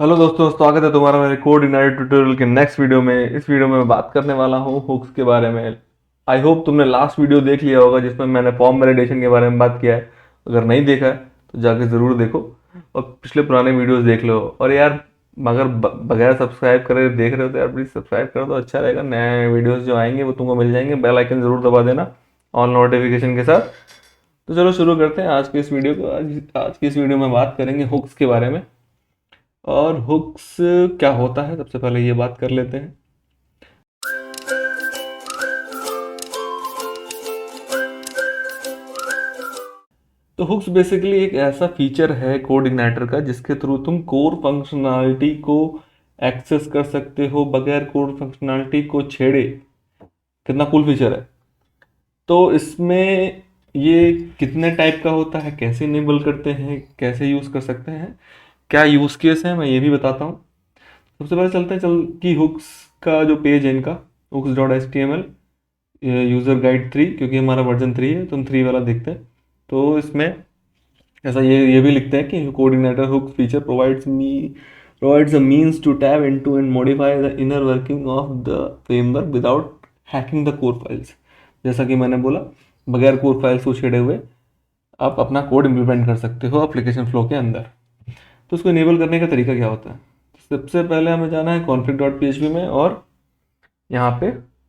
Hello दोस्तों, स्वागत है तुम्हारा मेरे कोड इग्नाइट ट्यूटोरियल के नेक्स्ट वीडियो में। इस वीडियो में मैं बात करने वाला हूँ हुक्स के बारे में। आई होप तुमने लास्ट वीडियो देख लिया होगा जिसमें मैंने फॉर्म वैलिडेशन के बारे में बात किया है। अगर नहीं देखा है तो जाके ज़रूर देखो और पिछले पुराने वीडियोस देख लो। और यार, अगर बगैर सब्सक्राइब करे देख रहे हो तो यार प्लीज़ सब्सक्राइब कर दो, अच्छा रहेगा। नए वीडियोज़ जो आएंगे वो तुमको मिल जाएंगे। बेल आइकन ज़रूर दबा देना ऑल नोटिफिकेशन के साथ। तो चलो शुरू करते हैं आज के इस वीडियो को। आज की इस वीडियो में बात करेंगे हुक्स के बारे में। और हुक्स क्या होता है, सबसे पहले ये बात कर लेते हैं। तो हुक्स बेसिकली एक ऐसा फीचर है कोड इग्नाइटर का जिसके थ्रू तुम कोर फंक्शनैलिटी को एक्सेस कर सकते हो बगैर कोर फंक्शनैलिटी को छेड़े। कितना कूल फीचर है। तो इसमें ये कितने टाइप का होता है, कैसे इनेबल करते हैं, कैसे यूज़ कर सकते हैं, क्या यूज़ केस है, मैं ये भी बताता हूँ। सबसे पहले चलते हैं चल कि हुक्स का जो पेज है इनका, hooks.html यूज़र गाइड 3, क्योंकि हमारा वर्जन 3 है तो हम 3 वाला देखते हैं। तो इसमें ऐसा ये भी लिखते हैं कि coordinator hook feature provides a means to tap into and modify the inner working of the framework without hacking the core files। जैसा कि मैंने बोला, बगैर कोर फाइल्स को छेड़े हुए आप अपना कोड इम्प्लीमेंट कर सकते हो एप्लीकेशन फ्लो के अंदर। तो उसको इनेबल करने का तरीका क्या होता है। सबसे पहले हमें जाना है config.php में और यहाँ पे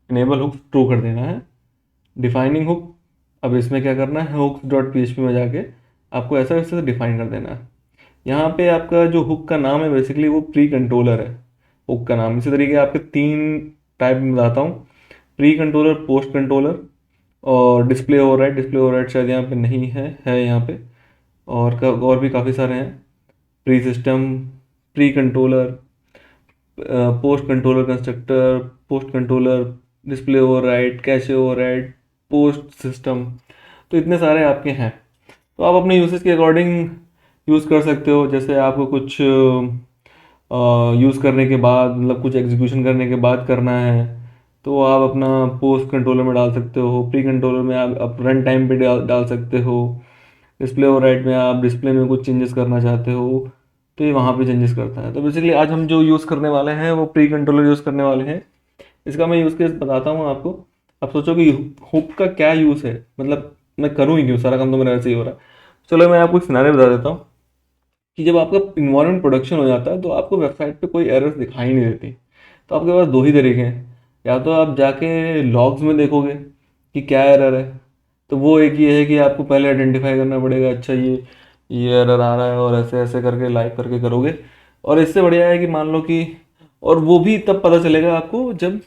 इनेबल हुक ट्रू कर देना है। डिफाइनिंग हुक, अब इसमें क्या करना है, हुक्स डॉट पी में जाके आपको ऐसा वैसे डिफाइन कर देना है। यहाँ पे आपका जो हुक का नाम है बेसिकली वो प्री कंट्रोलर है। हुक का नाम इसी तरीके आपके 3 टाइप में बताता हूँ। प्री कंट्रोलर, पोस्ट कंट्रोलर और डिस्प्ले ओवरराइड। डिस्प्ले ओवरराइड शायद यहाँ पे नहीं है यहाँ पे। और भी काफ़ी सारे हैं। Pre system, pre controller, post controller constructor, post controller, display override, cache override, post system. तो इतने सारे आपके हैं। तो आप अपने यूसेज के अकॉर्डिंग यूज़ कर सकते हो। जैसे आपको कुछ यूज़ करने के बाद, मतलब कुछ एग्जीक्यूशन करने के बाद करना है तो आप अपना पोस्ट कंट्रोलर में डाल सकते हो। प्री कंट्रोलर में आप रन टाइम पे डाल सकते हो। डिस्प्ले ओवरराइड में आप डिस्प्ले में कुछ चेंजेस करना चाहते हो तो ये वहाँ पे चेंजेस करता है। तो बेसिकली आज हम जो यूज़ करने वाले हैं वो प्री कंट्रोलर यूज़ करने वाले हैं। इसका मैं यूज़ केस बताता हूँ आपको। आप सोचो कि हुक का क्या यूज़ है, मतलब मैं करूँ ही क्यों, सारा काम तो मेरा ऐसे ही हो रहा है। चलो मैं आपको एक सिनारियो बता देता हूँ कि जब आपका इन्वायरमेंट प्रोडक्शन हो जाता है तो आपको वेबसाइट पे कोई एरर्स दिखाई नहीं देती। तो आपके पास दो ही तरीके हैं। या तो आप जाके लॉग्स में देखोगे कि क्या एरर है। तो वो एक ये है कि आपको पहले आइडेंटिफाई करना पड़ेगा, अच्छा ये एरर आ रहा है, और ऐसे ऐसे करके लाइव करके करोगे। और इससे बढ़िया है कि मान लो कि, और वो भी तब पता चलेगा आपको जब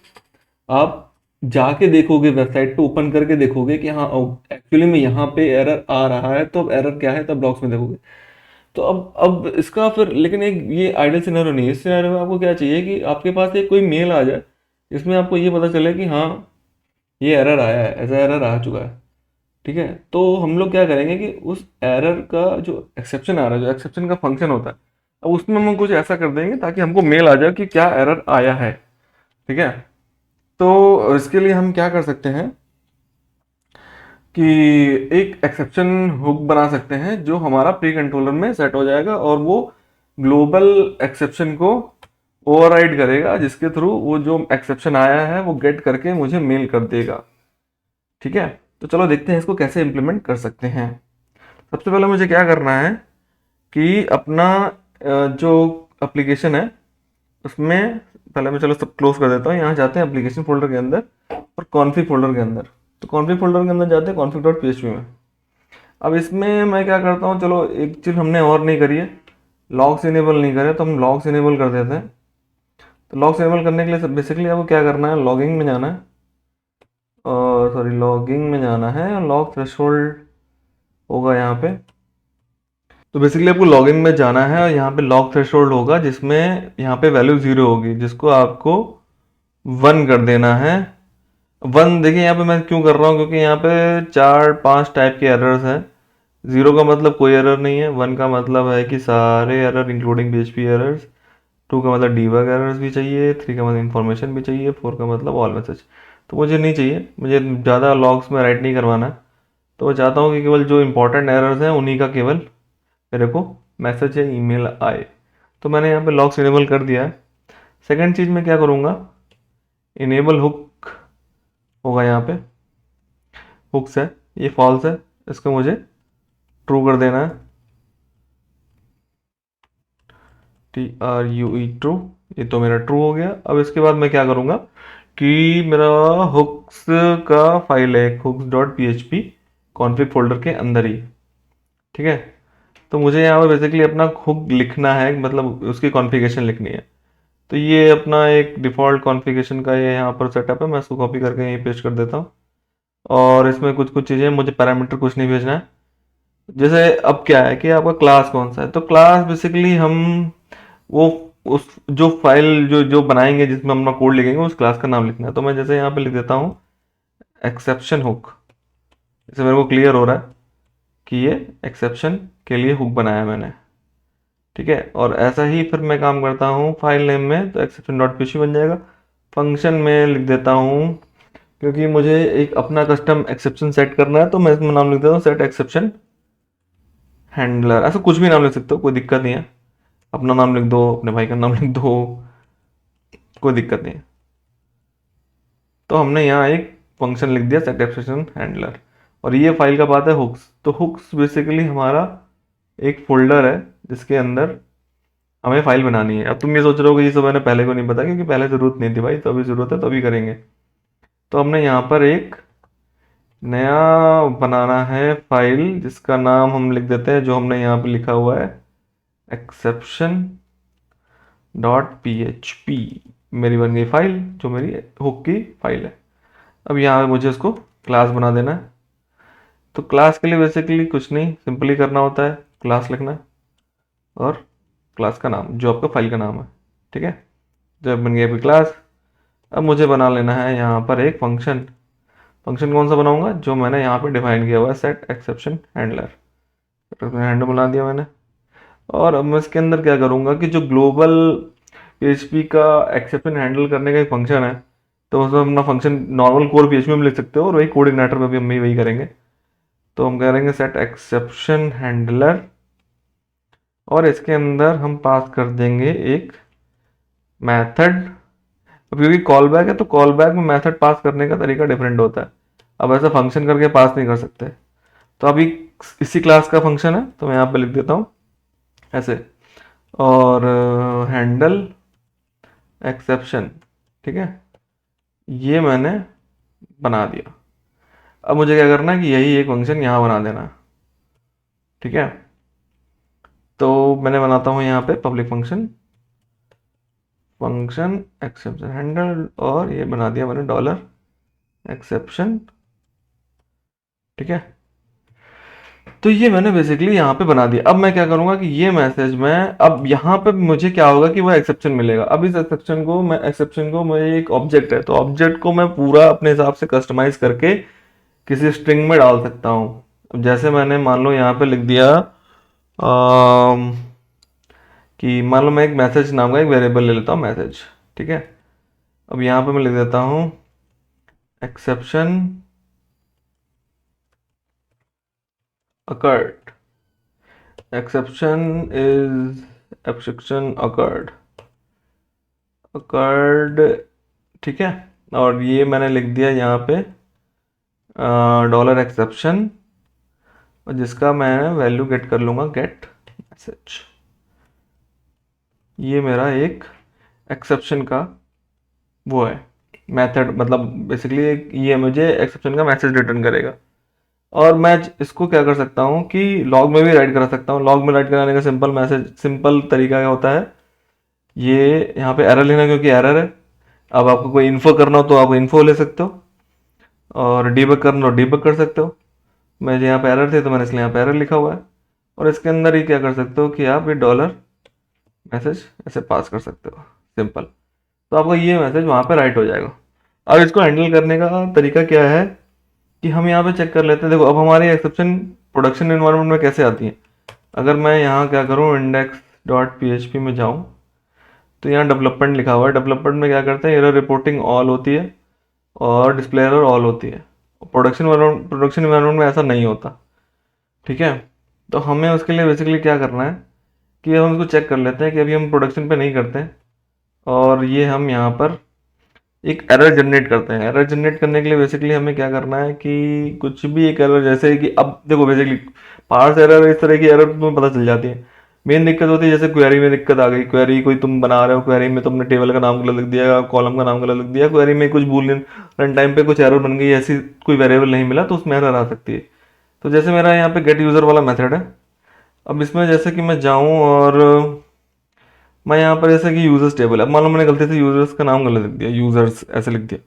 आप जाके देखोगे, वेबसाइट पे ओपन करके देखोगे कि हाँ एक्चुअली में यहाँ पे एरर आ रहा है। तो अब एरर क्या है तब लॉग्स में देखोगे। तो अब इसका फिर, लेकिन एक ये आइडियल सिनेरियो नहीं है। इस सिनेरियो में आपको क्या चाहिए कि आपके पास एक कोई मेल आ जाए जिसमें आपको ये पता चले कि हाँ ये एरर आया है, ऐसा एरर आ चुका है। ठीक है, तो हम लोग क्या करेंगे कि उस एरर का जो एक्सेप्शन आ रहा है, जो एक्सेप्शन का फंक्शन होता है, अब उसमें हम कुछ ऐसा कर देंगे ताकि हमको मेल आ जाए कि क्या एरर आया है। ठीक है, तो इसके लिए हम क्या कर सकते हैं कि एक एक्सेप्शन हुक बना सकते हैं जो हमारा प्री कंट्रोलर में सेट हो जाएगा और वो ग्लोबल एक्सेप्शन को ओवरराइड करेगा, जिसके थ्रू वो जो एक्सेप्शन आया है वो गेट करके मुझे मेल कर देगा। ठीक है, तो चलो देखते हैं इसको कैसे इम्प्लीमेंट कर सकते हैं। सबसे पहले मुझे क्या करना है कि अपना जो एप्लीकेशन है उसमें पहले मैं, चलो सब क्लोज कर देता हूँ। यहाँ जाते हैं एप्लीकेशन फोल्डर के अंदर और कॉन्फ़िग फोल्डर के अंदर। तो कॉन्फ़िग फोल्डर के अंदर जाते हैं config.php में। अब इसमें मैं क्या करता हूँ, चलो एक चीज़ हमने और नहीं करी है, लॉग्स इनेबल नहीं करे तो हम लॉग्स इनेबल कर देते हैं। तो लॉग्स इनेबल करने के लिए बेसिकली आपको क्या करना है, लॉगिंग में जाना है, और सॉरी लॉगिंग में जाना है, लॉग थ्रेशोल्ड होगा यहाँ पे। तो बेसिकली आपको लॉगिंग में जाना है और यहाँ पे लॉग थ्रेशोल्ड होगा जिसमें यहाँ पे वैल्यू 0 होगी, जिसको आपको 1 कर देना है। 1 देखिए यहाँ पे मैं क्यों कर रहा हूँ, क्योंकि यहाँ पे 4-5 टाइप के एरर्स हैं। 0 का मतलब कोई एरर नहीं है, 1 का मतलब है कि सारे एरर इंक्लूडिंग PHP एरर्स, 2 का मतलब डीबग एरर्स भी चाहिए, 3 का मतलब इंफॉर्मेशन भी चाहिए, 4 का मतलब ऑल मैसेज। तो मुझे नहीं चाहिए, मुझे ज़्यादा लॉग्स में राइट नहीं करवाना है। तो मैं चाहता हूँ कि केवल जो इंपॉर्टेंट एरर्स हैं उन्हीं का केवल मेरे को मैसेज या ईमेल आए। तो मैंने यहाँ पे लॉक्स इनेबल कर दिया है। सेकंड चीज़ मैं क्या करूँगा, इनेबल हुक होगा, यहाँ पे हुक्स है, ये फॉल्स है, इसको मुझे ट्रू कर देना है, TRUE ट्रू। ये तो मेरा ट्रू हो गया। अब इसके बाद मैं क्या करूँगा कि मेरा हुक्स का फाइल है hooks dot P H P config folder के अंदर ही, ठीक है। तो मुझे यहाँ पर बेसिकली अपना हुक लिखना है, मतलब उसकी कॉन्फ़िगरेशन लिखनी है। तो ये अपना एक डिफ़ॉल्ट कॉन्फ़िगरेशन का ये यहाँ पर सेटअप है, मैं इसको कॉपी करके यहीं पेस्ट कर देता हूँ। और इसमें कुछ कुछ चीज़ें, मुझे पैरामीटर कुछ नहीं भेजना है। जैसे अब क्या है कि आपका क्लास कौन सा है, तो क्लास बेसिकली हम वो उस जो फाइल जो जो बनाएंगे जिसमें हम अपना कोड लिखेंगे उस क्लास का नाम लिखना है। तो मैं जैसे यहाँ पे लिख देता हूँ एक्सेप्शन हुक, इससे मेरे को क्लियर हो रहा है कि ये एक्सेप्शन के लिए हुक बनाया मैंने, ठीक है। और ऐसा ही फिर मैं काम करता हूँ फाइल नेम में, तो एक्सेप्शन डॉट पीएचपी बन जाएगा। फंक्शन में लिख देता हूँ, क्योंकि मुझे एक अपना कस्टम एक्सेप्शन सेट करना है, तो मैं इसमें नाम लिख देता हूँ सेट एक्सेप्शन हैंडलर। ऐसा कुछ भी नाम लिख सकते हो, कोई दिक्कत नहीं है। अपना नाम लिख दो, अपने भाई का नाम लिख दो, कोई दिक्कत नहीं है। तो हमने यहाँ एक फंक्शन लिख दिया सेट एक्सेप्शन हैंडलर, और ये फाइल का बात है हुक्स। तो हुक्स बेसिकली हमारा एक फोल्डर है जिसके अंदर हमें फाइल बनानी है। अब तुम ये सोच रहे हो कि ये सब मैंने पहले को नहीं पता, क्योंकि पहले ज़रूरत नहीं थी भाई, तो अभी ज़रूरत है तो अभी करेंगे। तो हमने यहाँ पर एक नया बनाना है फाइल, जिसका नाम हम लिख देते हैं जो हमने यहाँ पे लिखा हुआ है exception dot P H P. मेरी बन गई फाइल जो मेरी हुक की फाइल है। अब यहाँ पे मुझे इसको क्लास बना देना है। तो क्लास के लिए बेसिकली कुछ नहीं, सिंपली करना होता है, क्लास लिखना है और क्लास का नाम जो आपका फाइल का नाम है, ठीक है। जब बन गई आपकी क्लास, अब मुझे बना लेना है यहाँ पर एक फंक्शन। फंक्शन कौन सा बनाऊंगा, जो मैंने यहाँ पे डिफाइन किया हुआ है सेट एक्सेप्शन हैंडलर। हैंडल बना दिया मैंने। और अब मैं इसके अंदर क्या करूँगा कि जो ग्लोबल पीएचपी का एक्सेप्शन हैंडल करने का एक फंक्शन है, तो उसमें अपना फंक्शन नॉर्मल कोर पीएचपी में लिख सकते हो, और वही कोड इग्नाइटर में भी हम वही करेंगे। तो हम करेंगे सेट एक्सेप्शन हैंडलर, और इसके अंदर हम पास कर देंगे एक मेथड। अब क्योंकि कॉल बैक है, तो कॉल बैक में मेथड पास करने का तरीका डिफरेंट होता है। अब ऐसा फंक्शन करके पास नहीं कर सकते। तो अभी इसी क्लास का फंक्शन है, तो मैं यहाँ पे लिख देता हूँ ऐसे, और हैंडल एक्सेप्शन, ठीक है, ये मैंने बना दिया। अब मुझे क्या करना है कि यही एक फंक्शन यहाँ बना देना, ठीक है। तो मैंने बनाता हूँ यहाँ पे public function, function exception handle, और ये बना दिया मैंने डॉलर एक्सेप्शन, ठीक है। तो ये मैंने बेसिकली यहाँ पे बना दिया। अब मैं क्या करूँगा कि ये मैसेज में, अब यहाँ पे मुझे क्या होगा कि वो एक्सेप्शन मिलेगा। अब इस एक्सेप्शन को मैं एक ऑब्जेक्ट है, तो ऑब्जेक्ट को मैं पूरा अपने हिसाब से कस्टमाइज करके किसी स्ट्रिंग में डाल सकता हूँ। अब जैसे मैंने मान लो यहाँ पे लिख दिया कि मान लो मैं एक मैसेज नाम का एक वेरिएबल ले लेता हूँ मैसेज, ठीक है। अब यहाँ पे मैं लिख देता हूँ एक्सेप्शन occurred, exception occurred, ठीक है। और ये मैंने लिख दिया यहाँ पे डॉलर एक्सेप्शन, और जिसका मैं वैल्यू गेट कर लूँगा गेट मैसेज। ये मेरा एक एक्सेप्शन का वो है मेथड, मतलब बेसिकली ये मुझे एक्सेप्शन का मैसेज रिटर्न करेगा। और मैं इसको क्या कर सकता हूँ कि लॉग में भी राइट करा सकता हूँ। लॉग में राइट कराने का सिंपल तरीका क्या होता है, ये यहाँ पे एरर लेना, क्योंकि एरर है। अब आपको कोई इन्फो करना हो तो आप इन्फो ले सकते हो, और डीबग करना हो डीबग कर सकते हो। मैं यहाँ पे एरर थे तो मैंने इसलिए यहाँ पे एरर लिखा हुआ है। और इसके अंदर ही क्या कर सकते हो कि आप ये डॉलर मैसेज ऐसे पास कर सकते हो, सिंपल। तो आपका ये मैसेज वहाँ पे राइट हो जाएगा। अब इसको हैंडल करने का तरीका क्या है कि हम यहाँ पे चेक कर लेते हैं। देखो अब हमारी एक्सेप्शन प्रोडक्शन इन्वायरमेंट में कैसे आती है। अगर मैं यहाँ क्या करूँ, index dot P H P में जाऊँ, तो यहाँ डेवलपमेंट लिखा हुआ है। डेवलपमेंट में क्या करते हैं, एरर रिपोर्टिंग ऑल होती है और डिस्प्ले एरर ऑल होती है। प्रोडक्शन इन्वायरमेंट में ऐसा नहीं होता, ठीक है। तो हमें उसके लिए बेसिकली क्या करना है कि हम इसको चेक कर लेते हैं कि अभी हम प्रोडक्शन पे नहीं करते हैं, और ये हम यहाँ पर एक एरर जनरेट करते हैं। एरर जनरेट करने के लिए बेसिकली हमें क्या करना है कि कुछ भी एक एरर, जैसे कि अब देखो बेसिकली पार्स एरर, इस तरह की एरर तुम्हें पता चल जाती है। मेन दिक्कत होती है जैसे क्वेरी में दिक्कत आ गई, क्वेरी कोई तुम बना रहे हो, क्वेरी में तुमने टेबल का नाम गलत लिख दिया, कॉलम का नाम गलत लिख दिया, क्वेरी में कुछ बूलियन रन टाइम पे कुछ एरर बन गई, ऐसी कोई वेरिएबल नहीं मिला, तो उसमें एरर आ सकती है। तो जैसे मेरा यहाँ पे गेट यूज़र वाला मेथड है, अब इसमें जैसे कि मैं जाऊँ और मैं यहाँ पर जैसे कि यूजर्स टेबल है, अब मान लो मैंने गलती से यूजर्स का नाम गलत लिख दिया, यूजर्स ऐसे लिख दिया,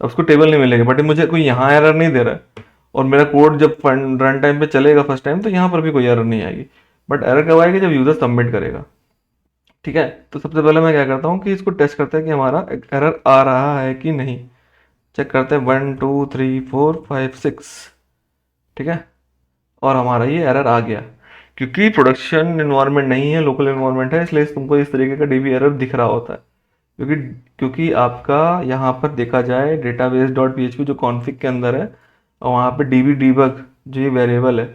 अब उसको टेबल नहीं मिलेगा, बट मुझे कोई यहाँ एरर नहीं दे रहा है, और मेरा कोड जब रन टाइम पे चलेगा फर्स्ट टाइम, तो यहाँ पर भी कोई एरर नहीं आएगी। बट एरर कब आएगी? जब यूजर सबमिट करेगा। ठीक है, तो सबसे पहले मैं क्या करता हूँ कि इसको टेस्ट करते हैं कि हमारा एरर आ रहा है कि नहीं। चेक करते हैं 1 2 3 4 5 6। ठीक है, और हमारा ये एरर आ गया, क्योंकि प्रोडक्शन इन्वायरमेंट नहीं है, लोकल इन्वायरमेंट है, इसलिए तुमको इस तरीके का डीबी एरर दिख रहा होता है। क्योंकि क्योंकि आपका यहाँ पर देखा जाए डेटाबेस डॉट पी जो कॉन्फ़िग के अंदर है, और वहाँ पे डीबी डीबग जो ये वेरिएबल है,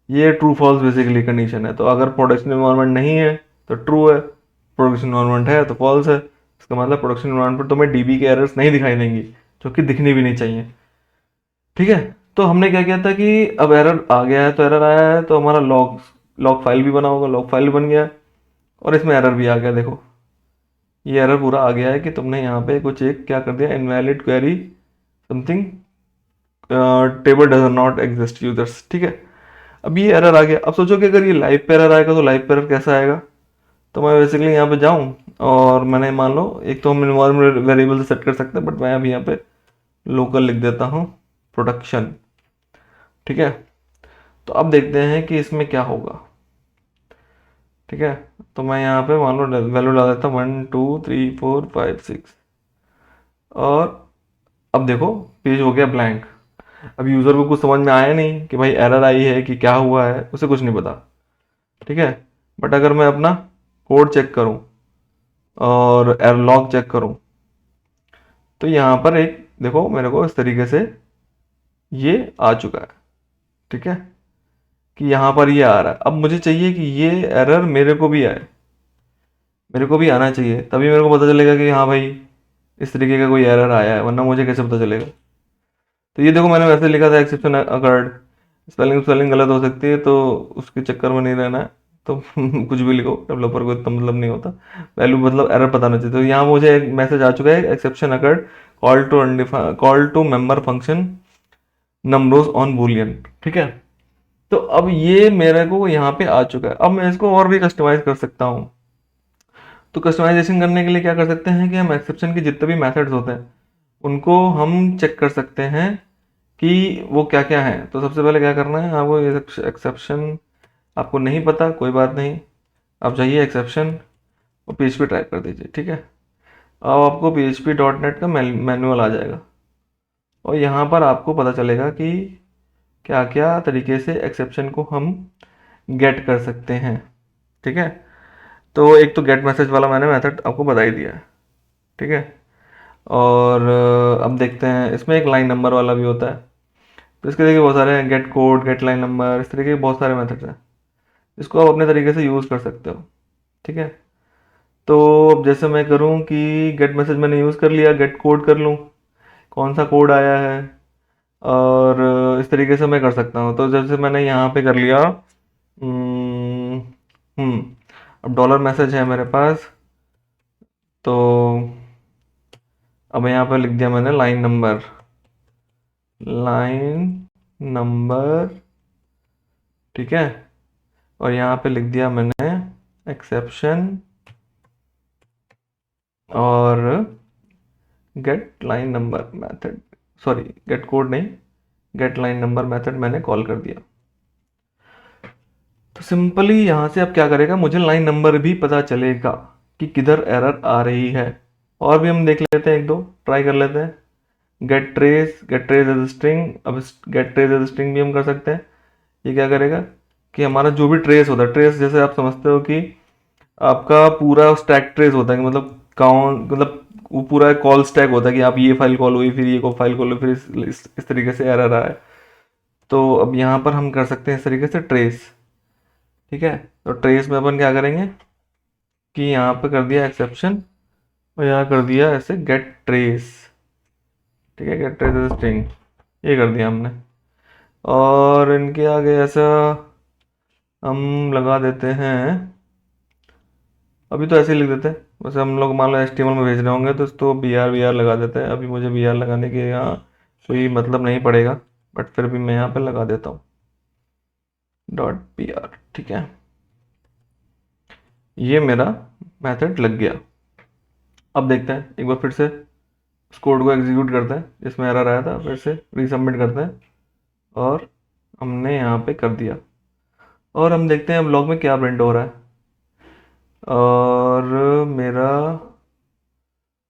ये ट्रू फॉल्स बेसिकली कंडीशन है। तो अगर प्रोडक्शन इन्वायरमेंट नहीं है तो ट्रू है, प्रोडक्शन इन्वायरमेंट है तो फॉल्स है। इसका मतलब प्रोडक्शन इन्वायरमेंट पर तुम्हें डीबी के एरर्स नहीं दिखाई देंगी, जो कि दिखनी भी नहीं चाहिए। ठीक है, तो हमने क्या किया था कि अब एरर आ गया है, तो एरर आया है तो हमारा लॉग लॉग फाइल भी बना होगा, लॉग फाइल बन गया, और इसमें एरर भी आ गया। देखो ये एरर पूरा आ गया है कि तुमने यहाँ पे कुछ एक क्या कर दिया, invalid query something, table does not exist users. ठीक है, अब ये एरर आ गया। अब सोचो कि अगर ये लाइव पे एरर आएगा तो लाइव पे एरर कैसा आएगा? तो मैं बेसिकली यहाँ पे जाऊँ, और मैंने मान लो एक तो हम इन्वायरमेंट वेरिएबल से सेट कर सकते हैं, बट मैं अभी यहाँ पे लोकल लिख देता हूँ प्रोडक्शन। ठीक है, तो अब देखते हैं कि इसमें क्या होगा। ठीक है, तो मैं यहाँ पे मान लो वैल्यू डाल देता हूँ 1 2 3 4 5 6, और अब देखो पेज हो गया ब्लैंक। अब यूज़र को कुछ समझ में आया नहीं कि भाई एरर आई है कि क्या हुआ है, उसे कुछ नहीं पता। ठीक है, बट अगर मैं अपना कोड चेक करूं और एरर लॉग चेक करूं, तो यहाँ पर एक देखो मेरे को इस तरीके से ये आ चुका है। ठीक है, कि यहाँ पर ये आ रहा है। अब मुझे चाहिए कि ये एरर मेरे को भी आए, मेरे को भी आना चाहिए, तभी मेरे को पता चलेगा कि हाँ भाई इस तरीके का कोई एरर आया है, वरना मुझे कैसे पता चलेगा? तो ये देखो मैंने वैसे लिखा था एक्सेप्शन अकर्ड, स्पेलिंग स्पेलिंग गलत हो सकती है, तो उसके चक्कर में नहीं रहना है। तो कुछ भी लिखो, डेवलपर को इतना मतलब नहीं होता, वैल्यू मतलब एरर पता नहीं चाहिए। तो यहाँ मुझे एक मैसेज आ चुका है, exception occurred, call to member function numbers on boolean. ठीक है, तो अब ये मेरे को यहाँ पे आ चुका है। अब मैं इसको और भी कस्टमाइज कर सकता हूँ। तो कस्टमाइजेशन करने के लिए क्या कर सकते हैं कि हम एक्सेप्शन के जितने भी मेथड्स होते हैं उनको हम चेक कर सकते हैं कि वो क्या क्या है। तो सबसे पहले क्या करना है आपको, ये एक्सेप्शन आपको नहीं पता कोई बात नहीं, आप जाइए एक्सेप्शन और PHP टाइप कर दीजिए। ठीक है, अब आपको PHP.NET का मैनुअल आ जाएगा, और यहाँ पर आपको पता चलेगा कि क्या क्या तरीके से एक्सेप्शन को हम गेट कर सकते हैं। ठीक है, तो एक तो गेट मैसेज वाला मैंने मेथड आपको बता ही दिया है। ठीक है, और अब देखते हैं इसमें एक लाइन नंबर वाला भी होता है। तो इसके देखिए बहुत सारे हैं, get code, get line number, इस तरीके के बहुत सारे मेथड्स हैं, इसको आप अपने तरीके से यूज़ कर सकते हो। ठीक है, तो अब जैसे मैं करूँ कि गेट मैसेज मैंने यूज़ कर लिया, गेट कोड कर लूँ, कौन सा कोड आया है, और इस तरीके से मैं कर सकता हूँ। तो जैसे मैंने यहाँ पे कर लिया, हम्म हम्म, अब डॉलर मैसेज है मेरे पास, तो अब यहाँ पर लिख दिया मैंने लाइन नंबर, लाइन नंबर। ठीक है, और यहाँ पे लिख दिया मैंने एक्सेप्शन और get line number method, sorry get code नहीं, गेट लाइन नंबर मेथड मैंने कॉल कर दिया। तो सिंपली यहाँ से अब क्या करेगा, मुझे लाइन नंबर भी पता चलेगा कि किधर एरर आ रही है। और भी हम देख लेते हैं, एक दो ट्राई कर लेते हैं। गेट ट्रेस एज स्ट्रिंग, अब गेट ट्रेस एज स्ट्रिंग भी हम कर सकते हैं। ये क्या करेगा कि हमारा जो भी ट्रेस होता है, ट्रेस जैसे आप समझते हो कि आपका पूरा स्टैक ट्रेस होता है, कि मतलब काउंट, मतलब वो पूरा कॉल स्टैक होता है कि आप ये फाइल कॉल हुई, फिर ये को फाइल कॉल हुई, फिर इस तरीके से एरर आया है। तो अब यहाँ पर हम कर सकते हैं इस तरीके से ट्रेस। ठीक है, तो ट्रेस में अपन क्या करेंगे कि यहाँ पे कर दिया एक्सेप्शन और यहाँ कर दिया ऐसे गेट ट्रेस। ठीक है, गेट ट्रेस स्ट्रिंग, ये कर दिया हमने। और इनके आगे ऐसा हम लगा देते हैं, अभी तो ऐसे ही लिख देते हैं, वैसे हम लोग मान लो HTML में भेज रहे होंगे तो इसको BR लगा देते हैं। अभी मुझे BR लगाने के यहाँ कोई मतलब नहीं पड़ेगा, बट फिर भी मैं यहाँ पे लगा देता हूँ .br। ठीक है, ये मेरा मेथड लग गया। अब देखते हैं एक बार फिर से उस कोड को एग्जीक्यूट करते हैं जिसमें एरर आया था, फिर से रीसबमिट करते हैं और हमने यहाँ पे कर दिया। और हम देखते हैं अब लॉग में क्या प्रिंट हो रहा है। और मेरा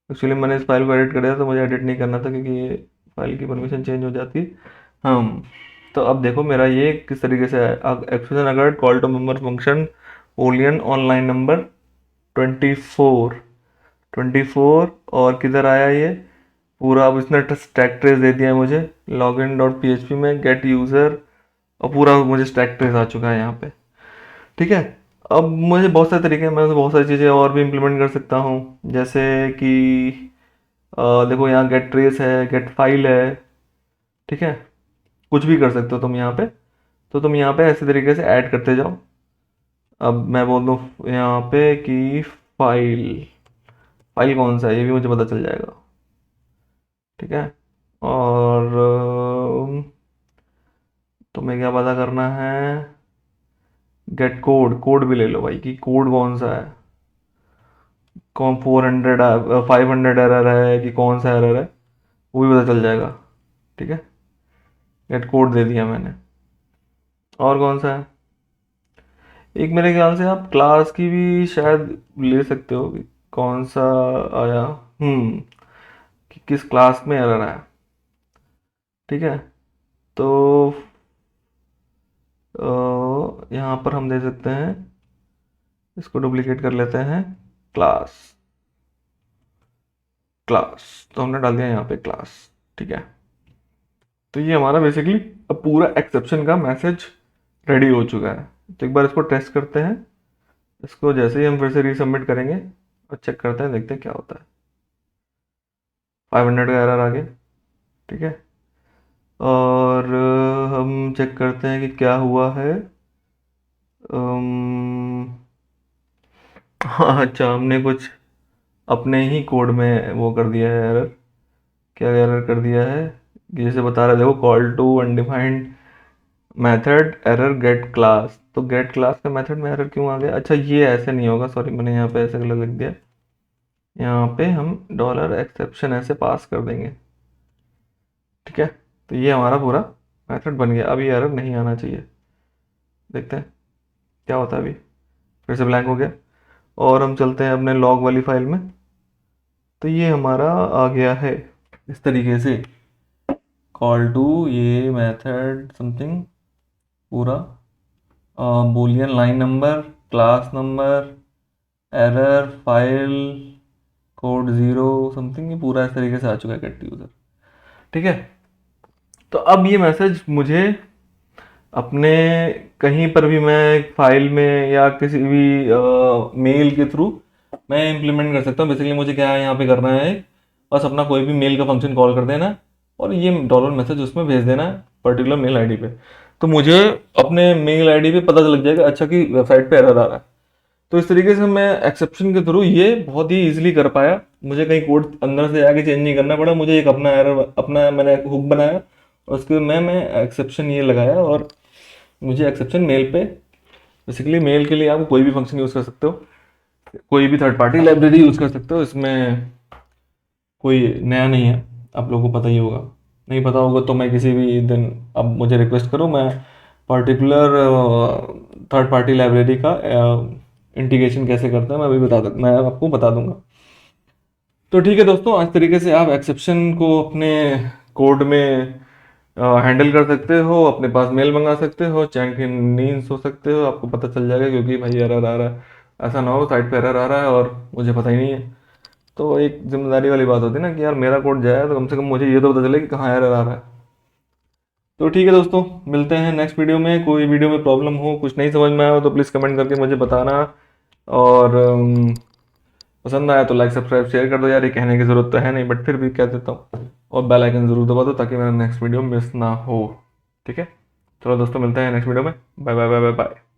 एक्चुअली मैंने इस फाइल को एडिट कर दिया तो मुझे एडिट नहीं करना था क्योंकि ये फाइल की परमिशन चेंज हो जाती। हम तो अब देखो मेरा ये किस तरीके से है। एक्सप्रेशन अगर कॉल टू मेंबर फंक्शन ओलियन ऑनलाइन नंबर 24 और किधर आया ये पूरा। अब इसने स्टैक ट्रेस दे दिया है मुझे login.php में गेट यूज़र, और पूरा मुझे स्टैक ट्रेस आ चुका है यहाँ पे। ठीक है, अब मुझे बहुत सारे तरीके हैं, मैं बहुत सारी चीज़ें और भी इम्प्लीमेंट कर सकता हूँ। जैसे कि देखो यहाँ गेट ट्रेस है, गेट फाइल है। ठीक है, कुछ भी कर सकते हो तुम यहाँ पे। तो तुम यहाँ पे ऐसे तरीके से ऐड करते जाओ। अब मैं बोल दूँ यहाँ पे कि फाइल, फाइल कौन सा है ये भी मुझे पता चल जाएगा। ठीक है, और तुम्हें क्या पता करना है, गेट कोड, कोड भी ले लो भाई कि कोड कौन सा है, कौन 400 500 एरर है कि कौन सा एरर है, वो भी पता चल जाएगा। ठीक है, गेट कोड दे दिया मैंने। और कौन सा है, एक मेरे ख्याल से आप क्लास की भी शायद ले सकते हो कि कौन सा आया, कि किस क्लास में एरर आया। ठीक है, तो यहाँ पर हम दे सकते हैं, इसको डुप्लीकेट कर लेते हैं, क्लास, क्लास तो हमने डाल दिया यहाँ पे क्लास। ठीक है, तो ये हमारा बेसिकली अब पूरा एक्सेप्शन का मैसेज रेडी हो चुका है। तो एक बार इसको टेस्ट करते हैं। इसको जैसे ही हम फिर से रीसबमिट करेंगे और चेक करते हैं, देखते हैं क्या होता है। 500 का एरर आ गया। ठीक है, और हम चेक करते हैं कि क्या हुआ है। हाँ, अच्छा, हमने कुछ अपने ही कोड में वो कर दिया है एरर। क्या एरर कर दिया है, जैसे बता रहा है देखो, call to undefined method error get class. तो गेट क्लास का मेथड में एरर क्यों आ गया, अच्छा ये ऐसे नहीं होगा, सॉरी मैंने यहाँ पे ऐसे गलत लिख दिया। यहाँ पे हम $exception ऐसे पास कर देंगे। ठीक है, तो ये हमारा पूरा मेथड बन गया। अब ये एरर नहीं आना चाहिए, देखते हैं क्या होता है। अभी फिर से ब्लैंक हो गया और हम चलते हैं अपने लॉग वाली फाइल में। तो ये हमारा आ गया है इस तरीके से, कॉल टू ये मेथड समथिंग पूरा, Boolean line number, class number, error, file, code 0 something, ये पूरा इस तरीके से आ चुका है गेट यूज़र। ठीक है, तो अब ये मैसेज मुझे अपने कहीं पर भी मैं फाइल में या किसी भी मेल के थ्रू मैं इम्प्लीमेंट कर सकता हूँ। बेसिकली मुझे क्या है यहाँ पे करना है, बस अपना कोई भी मेल का फंक्शन कॉल कर देना और ये डॉलर मैसेज उसमें भेज देना है पर्टिकुलर मेल आईडी पे। तो मुझे अपने मेल आईडी पे पता लग जाएगा अच्छा कि वेबसाइट पे एरर आ रहा है। तो इस तरीके से मैं एक्सेप्शन के थ्रू ये बहुत ही इजीली कर पाया। मुझे कहीं कोड अंदर से आके चेंज नहीं करना पड़ा, मुझे एक अपना एरर, अपना मैंने हुक बनाया और उसके मैं एक्सेप्शन ये लगाया और मुझे एक्सेप्शन मेल पे। बेसिकली मेल के लिए आप कोई भी फंक्शन यूज़ कर सकते हो, कोई भी थर्ड पार्टी लाइब्रेरी यूज़ कर सकते हो, इसमें कोई नया नहीं है, आप लोगों को पता ही होगा। नहीं पता होगा तो मैं किसी भी दिन अब मुझे रिक्वेस्ट करो, मैं पर्टिकुलर थर्ड पार्टी लाइब्रेरी का इंटीग्रेशन कैसे करते हैं मैं आपको बता दूंगा। तो ठीक है दोस्तों, आज तरीके से आप एक्सेप्शन को अपने कोड में हैंडल कर सकते हो, अपने पास मेल मंगा सकते हो, चैन की नींद सो सकते हो, आपको पता चल जाएगा क्योंकि भाई एरर आ रहा है। ऐसा ना हो साइट पे एरर आ रहा है और मुझे पता ही नहीं है। तो एक जिम्मेदारी वाली बात होती है ना कि यार मेरा कोड जाए तो कम से कम मुझे ये तो पता चले कि कहाँ एरर आ रहा है। तो ठीक है दोस्तों, मिलते हैं नेक्स्ट वीडियो में। कोई वीडियो में प्रॉब्लम हो, कुछ नहीं समझ में आया हो तो प्लीज़ कमेंट करके मुझे बताना। और पसंद आया तो लाइक सब्सक्राइब शेयर कर दो यार, ये कहने की ज़रूरत तो है नहीं बट फिर भी कह देता हूँ। और बेल आइकन ज़रूर दबा दो ताकि मेरा नेक्स्ट वीडियो मिस ना हो। ठीक है, चलो दोस्तों, मिलते हैं नेक्स्ट वीडियो में। Bye bye bye bye bye.